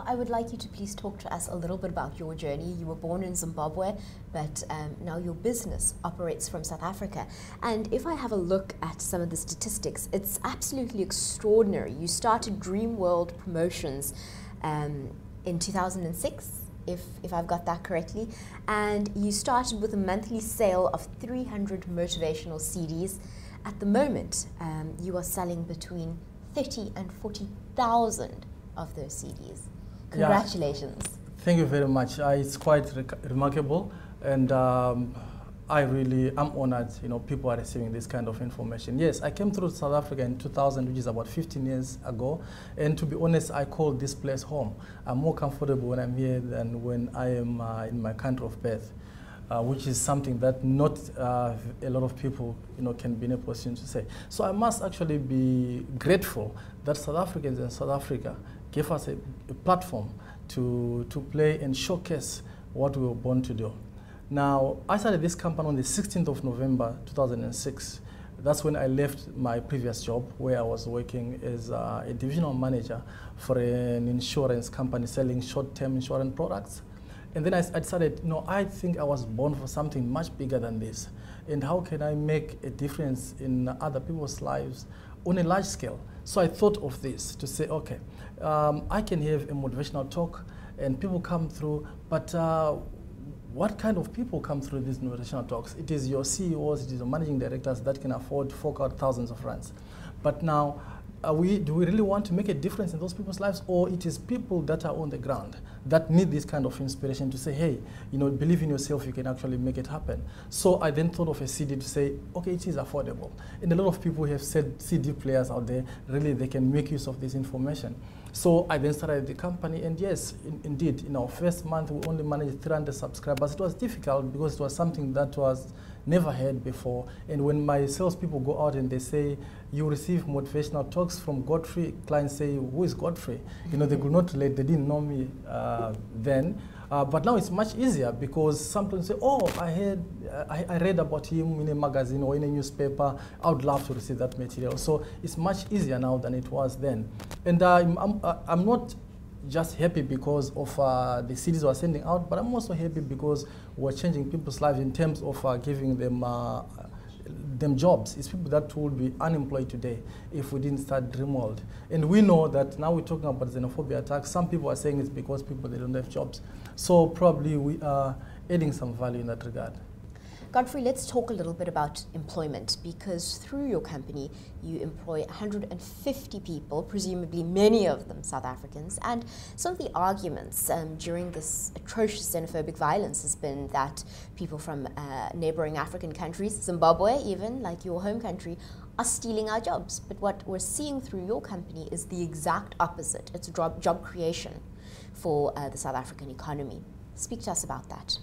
I would like you to please talk to us a little bit about your journey. You were born in Zimbabwe, but now your business operates from South Africa. And if I have a look at some of the statistics, it's absolutely extraordinary. You started Dream World Promotions in 2006, if I've got that correctly, and you started with a monthly sale of 300 motivational CDs. At the moment, you are selling between 30 and 40,000 of those CDs. Congratulations. Yeah, thank you very much. It's quite remarkable, and I'm honored, people are receiving this kind of information. Yes, I came through South Africa in 2000, which is about 15 years ago, and to be honest, I call this place home. I'm more comfortable when I'm here than when I am in my country of birth. Which is something that not a lot of people, can be in a position to say. So I must actually be grateful that South Africans and South Africa gave us a platform to play and showcase what we were born to do. Now, I started this company on the 16th of November, 2006. That's when I left my previous job, where I was working as a divisional manager for an insurance company selling short-term insurance products. And then I decided, I think I was born for something much bigger than this. And how can I make a difference in other people's lives on a large scale? So I thought of this to say, okay, I can have a motivational talk and people come through, but what kind of people come through these motivational talks? It is your CEOs, it is your managing directors that can afford to fork out thousands of rands. But now, do we really want to make a difference in those people's lives, or it is people that are on the ground that need this kind of inspiration to say, hey, believe in yourself, you can actually make it happen. So I then thought of a CD to say, okay, it is affordable. And a lot of people have said CD players out there, really they can make use of this information. So I then started the company, and yes, indeed, in our first month we only managed 300 subscribers. It was difficult because it was something that was never heard before. And when my salespeople go out and they say, you receive motivational talks from Godfrey, clients say, who is Godfrey? They could not relate, they didn't know me then. But now it's much easier because sometimes say, oh, I read about him in a magazine or in a newspaper. I would love to receive that material. So it's much easier now than it was then. And I'm not just happy because of the CDs we're sending out, but I'm also happy because we're changing people's lives in terms of giving them jobs. It's people that will be unemployed today if we didn't start Dreamworld. And we know that now we're talking about xenophobia attacks. Some people are saying it's because they don't have jobs. So probably we are adding some value in that regard. Godfrey, let's talk a little bit about employment, because through your company, you employ 150 people, presumably many of them South Africans, and some of the arguments during this atrocious xenophobic violence has been that people from neighboring African countries, Zimbabwe even, like your home country, are stealing our jobs. But what we're seeing through your company is the exact opposite. It's job creation for the South African economy. Speak to us about that.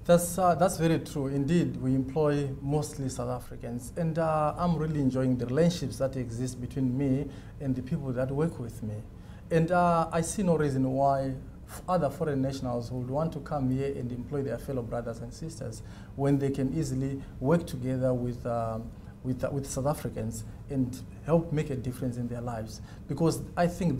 That's very true. Indeed, we employ mostly South Africans, and I'm really enjoying the relationships that exist between me and the people that work with me. And I see no reason why other foreign nationals would want to come here and employ their fellow brothers and sisters when they can easily work together with South Africans and help make a difference in their lives. Because I think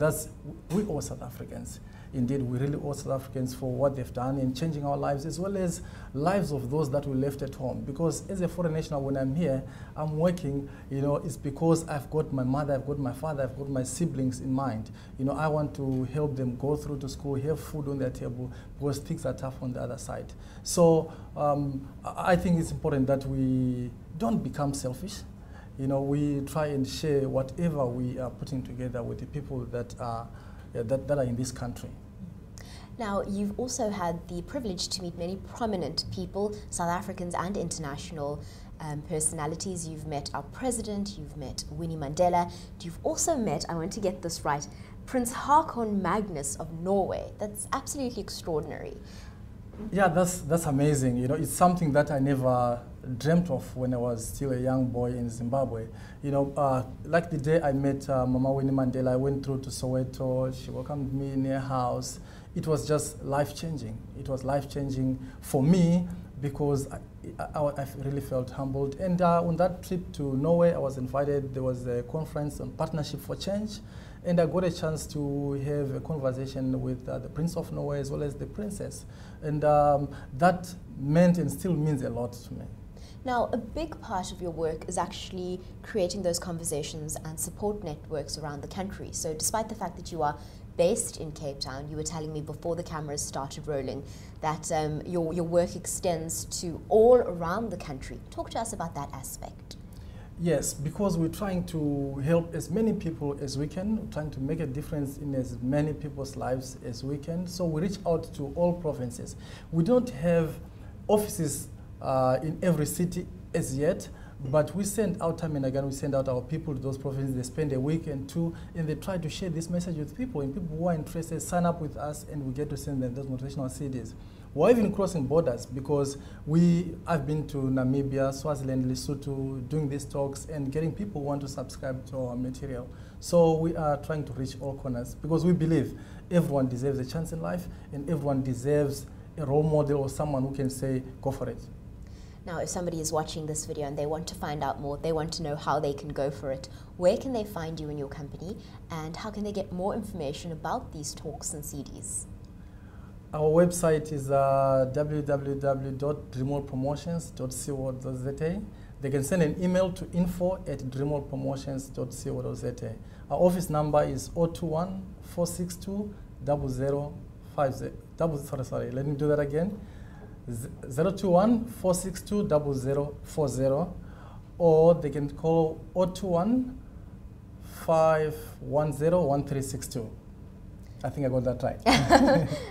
we owe South Africans. Indeed, we really owe South Africans for what they've done in changing our lives, as well as lives of those that we left at home. Because as a foreign national, when I'm here, I'm working, it's because I've got my mother, I've got my father, I've got my siblings in mind. I want to help them go through to school, have food on their table, because things are tough on the other side. So I think it's important that we don't become selfish. We try and share whatever we are putting together with the people that are in this country. Now, you've also had the privilege to meet many prominent people, South Africans and international personalities. You've met our president, you've met Winnie Mandela, you've also met, I want to get this right, Prince Haakon Magnus of Norway. That's absolutely extraordinary. Yeah, that's amazing. It's something that I never dreamt of when I was still a young boy in Zimbabwe. Like the day I met Mama Winnie Mandela, I went through to Soweto. She welcomed me in her house. It was just life-changing. It was life-changing for me because I really felt humbled. And on that trip to Norway, I was invited. There was a conference on Partnership for Change. And I got a chance to have a conversation with the Prince of Norway as well as the Princess. And that meant and still means a lot to me. Now, a big part of your work is actually creating those conversations and support networks around the country. So despite the fact that you are based in Cape Town, you were telling me before the cameras started rolling that your work extends to all around the country. Talk to us about that aspect. Yes, because we're trying to help as many people as we can, trying to make a difference in as many people's lives as we can. So we reach out to all provinces. We don't have offices in every city as yet, but we send out time and again, we send out our people to those provinces. They spend a week and two, and they try to share this message with people. And people who are interested sign up with us, and we get to send them those motivational CDs. We're even crossing borders because I've been to Namibia, Swaziland, Lesotho, doing these talks and getting people who want to subscribe to our material. So we are trying to reach all corners because we believe everyone deserves a chance in life and everyone deserves a role model or someone who can say, go for it. Now, if somebody is watching this video and they want to find out more, they want to know how they can go for it, where can they find you and your company, and how can they get more information about these talks and CDs? Our website is www.dreamworldpromotions.co.za. They can send an email to info@dreamworldpromotions.co.za. Our office number is 021 462 0050. Sorry, let me do that again. 021 462 0040, or they can call 021 510 1362. I think I got that right.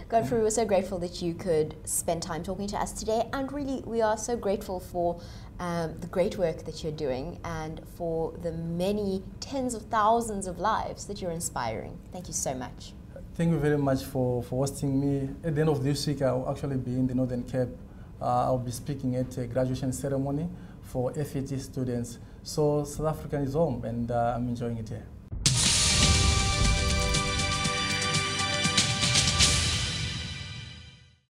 Godfrey, we're so grateful that you could spend time talking to us today, and really we are so grateful for the great work that you're doing and for the many tens of thousands of lives that you're inspiring. Thank you so much. Thank you very much for hosting me. At the end of this week, I'll actually be in the Northern Cape. I'll be speaking at a graduation ceremony for FET students. So South Africa is home, and I'm enjoying it here.